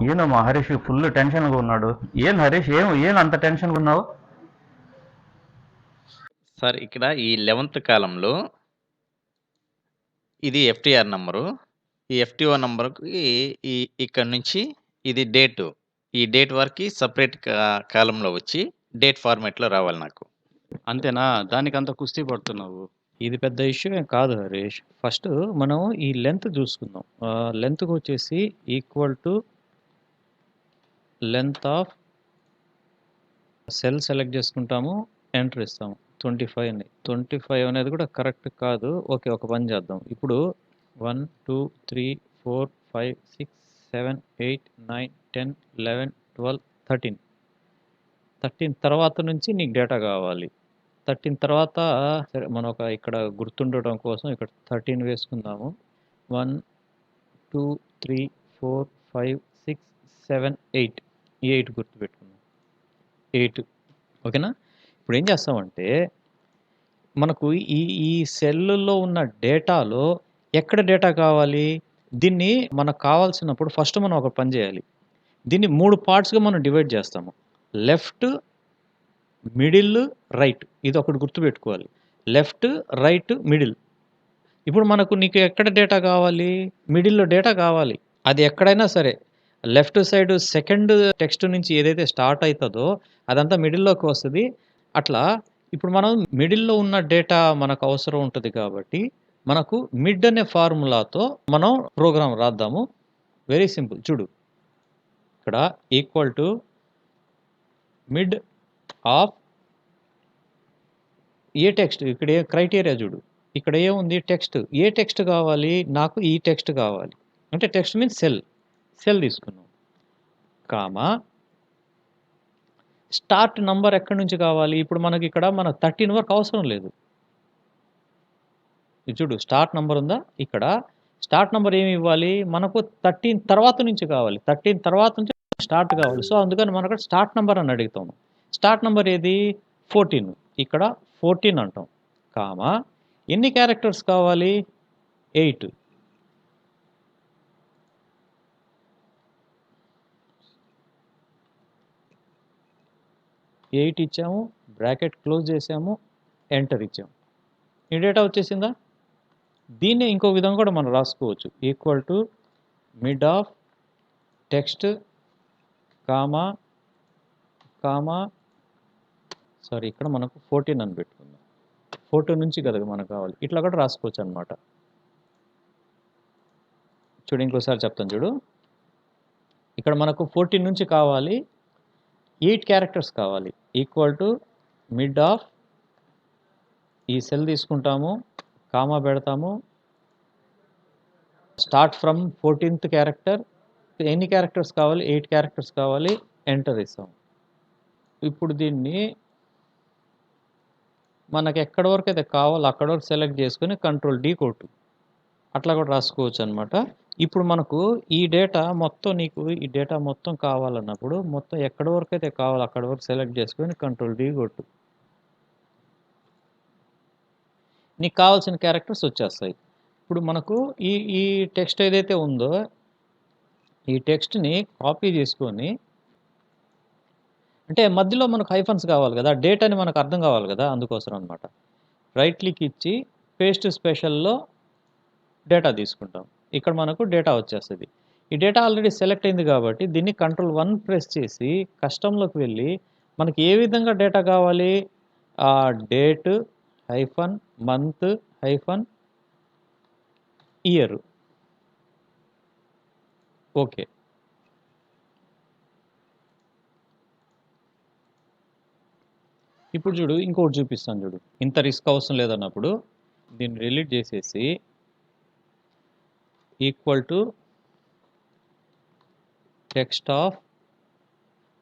ఈయన మా హరీష్ ఫుల్ టెన్షన్గా ఉన్నాడు. ఏం హరీష్, ఏం అంత టెన్షన్గా ఉన్నావు? సార్ ఇక్కడ ఈ 11th కాలమ్‌లో ఇది ఎఫ్‌టిఆర్ నంబరు. ఈ ఎఫ్‌టిఓ నంబర్‌కి ఈ ఇక్కడి నుంచి ఇది డేటు. ఈ డేట్ వరకి సెపరేట్ కాలమ్‌లో వచ్చి డేట్ ఫార్మాట్‌లో రావాలి నాకు. అంతేనా? దానికంత కుస్తీ పడుతున్నావు. ఇది పెద్ద ఇష్యూ ఏం కాదు హరీష్. ఫస్ట్ మనం ఈ లెంత్ చూసుకుందాం. లెంత్‌కొచ్చేసి equal to length of cell select చేసుకుంటాము. ఎంటర్ ఇస్తాము. 25 అని. 25 అనేది కూడా కరెక్ట్ కాదు. ఓకే. ఒక పని చేద్దాం. ఇప్పుడు 1, 2, 3, 4, 5, 6, 7, 8, 9, 10, 11, 12, 13. 13 తర్వాత నుంచి నీకు డేటా కావాలి. 13 తర్వాత సరే మనం ఇక్కడ గుర్తుండటం కోసం ఇక్కడ 13 వేసుకుందాము. 1, 2, 3, 4, 5, 6, 7, 8. ఈ 8 గుర్తుపెట్టుకుందాం. 8 ఓకేనా? ఇప్పుడు ఏం చేస్తామంటే మనకు ఈ ఈ సెల్లులో ఉన్న డేటాలో ఎక్కడ డేటా కావాలి? దీన్ని మనకు కావాల్సినప్పుడు ఫస్ట్ మనం ఒక పని చేయాలి. దీన్ని 3 పార్ట్స్‌గా మనం డివైడ్ చేస్తాము. Left, middle, right. ఇదొకటి గుర్తుపెట్టుకోవాలి. Left, right, middle. ఇప్పుడు నీకు ఎక్కడ డేటా కావాలి? మిడిల్‌లో డేటా కావాలి. అది ఎక్కడైనా సరే. లెఫ్ట్ సైడ్ సెకండ్ టెక్స్ట్ నుంచి ఏదైతే స్టార్ట్ అయితదో అదంతా మిడిల్‌లోకి వస్తది. అట్లా ఇప్పుడు మనం మిడిల్‌లో ఉన్న డేటా మనకు అవసరం ఉంటది కాబట్టి, మనకు మిడ్ అనే ఫార్ములాతో మనం ప్రోగ్రామ్ రాద్దాము. వెరీ సింపుల్ చూడు. ఇక్కడ equal to mid of A text ఇక్కడ క్రైటీరియా చూడు. ఇక్కడ ఏముంది టెక్స్ట్. ఏ టెక్స్ట్ కావాలి? నాకు ఈ టెక్స్ట్ కావాలి. అంటే టెక్స్ట్ మీన్స్ సెల్ తీసుకున్నాం. కామా స్టార్ట్ నంబర్ ఎక్కడి నుంచి కావాలి? ఇప్పుడు మనకి ఇక్కడ 13 వరకు అవసరం లేదు. ఇది చూడు స్టార్ట్ నంబర్ ఉందా? ఇక్కడ స్టార్ట్ నంబర్ ఏమి ఇవ్వాలి? మనకు 13 తర్వాత నుంచి కావాలి. 13 తర్వాత నుంచి స్టార్ట్ కావాలి. సో అందుకని మనం అక్కడ స్టార్ట్ నంబర్ అని అడుగుతాము. స్టార్ట్ నంబర్ ఏది? 14. ఇక్కడ 14 అంటాం. కామా ఎన్ని క్యారెక్టర్స్ కావాలి? 8. 8 ఇచ్చాము. బ్రాకెట్ క్లోజ్ చేసాము. ఎంటర్ ఇచ్చాము. ఈ డేటా వచ్చేసిందా? దీన్నే ఇంకో విధంగా కూడా మనం రాసుకోవచ్చు. Equal to mid of text comma sorry ఇక్కడ మనకు 14 అని పెట్టుకుందాం. 14 నుంచి కదా మనకు కావాలి. ఇట్లా కూడా రాసుకోవచ్చు అనమాట. చూడు ఇంకోసారి చెప్తాను చూడు. ఇక్కడ మనకు 14 నుంచి కావాలి. 8 క్యారెక్టర్స్ కావాలి. ఈక్వల్ టు మిడ్ ఆఫ్ ఈ సెల్ తీసుకుంటాము. కామా పెడతాము. Start from 14th character. ఎన్ని క్యారెక్టర్స్ కావాలి? 8 క్యారెక్టర్స్ కావాలి. ఎంటర్ ఇస్తాం. ఇప్పుడు దీన్ని మనకు ఎక్కడి వరకు అయితే కావాలో అక్కడ వరకు సెలెక్ట్ చేసుకొని కంట్రోల్ డి కొట్టు. అట్లా కూడా రాసుకోవచ్చు అనమాట. ఇప్పుడు మనకు ఈ డేటా మొత్తం నీకు ఈ డేటా మొత్తం కావాలన్నప్పుడు మొత్తం ఎక్కడి వరకు అయితే కావాలో అక్కడ వరకు సెలెక్ట్ చేసుకొని కంట్రోల్ డి కొట్టు. నీకు కావాల్సిన క్యారెక్టర్స్ వచ్చేస్తాయి. ఇప్పుడు మనకు ఈ ఈ టెక్స్ట్ ఏదైతే ఉందో ఈ టెక్స్ట్ని కాపీ చేసుకొని అంటే మధ్యలో మనకు హైఫన్స్ కావాలి కదా, డేట్ అని మనకు అర్థం కావాలి కదా, అందుకోసం అనమాట. రైట్ క్లిక్ ఇచ్చి పేస్ట్ స్పెషల్లో డేటా తీసుకుంటాం. ఇక్కడ మనకు డేటా వచ్చేస్తుంది. ఈ డేటా ఆల్రెడీ సెలెక్ట్ అయింది కాబట్టి దీన్ని కంట్రోల్ 1 ప్రెస్ చేసి కస్టంలోకి వెళ్ళి మనకి ఏ విధంగా డేటా కావాలి? Date hyphen month hyphen year. Okay. ఇప్పుడు చూడు ఇంకోటి చూపిస్తాను చూడు. ఇంత రిస్క్ అవసరం లేదన్నప్పుడు దీన్ని డిలీట్ చేసేసి ఈక్వల్ టు టెక్స్ట్ ఆఫ్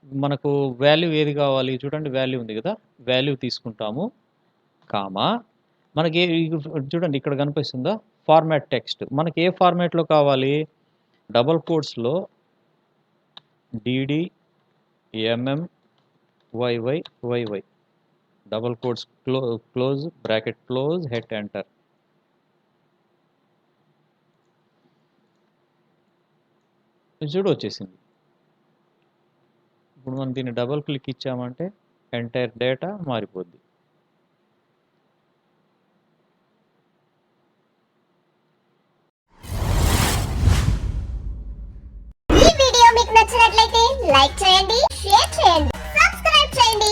మనకు వాల్యూ ఏది కావాలి చూడండి, వాల్యూ ఉంది కదా, వాల్యూ తీసుకుంటాము. కామా మనకి చూడండి ఇక్కడ కనిపిస్తుందా ఫార్మాట్ టెక్స్ట్. మనకి ఏ ఫార్మాట్లో కావాలి? డబల్ కోట్స్లో DD MM YY YY double quotes close bracket close hit enter. చూడు వచ్చేసింది. ఇప్పుడు మనం దీన్ని డబుల్ క్లిక్ ఇచ్చామంటే ఎంటైర్ డేటా మారిపోద్ది. ఈ వీడియో మీకు నచ్చినట్లయితే లైక్ చేయండి, షేర్ చేయండి, సబ్స్క్రైబ్ చేయండి.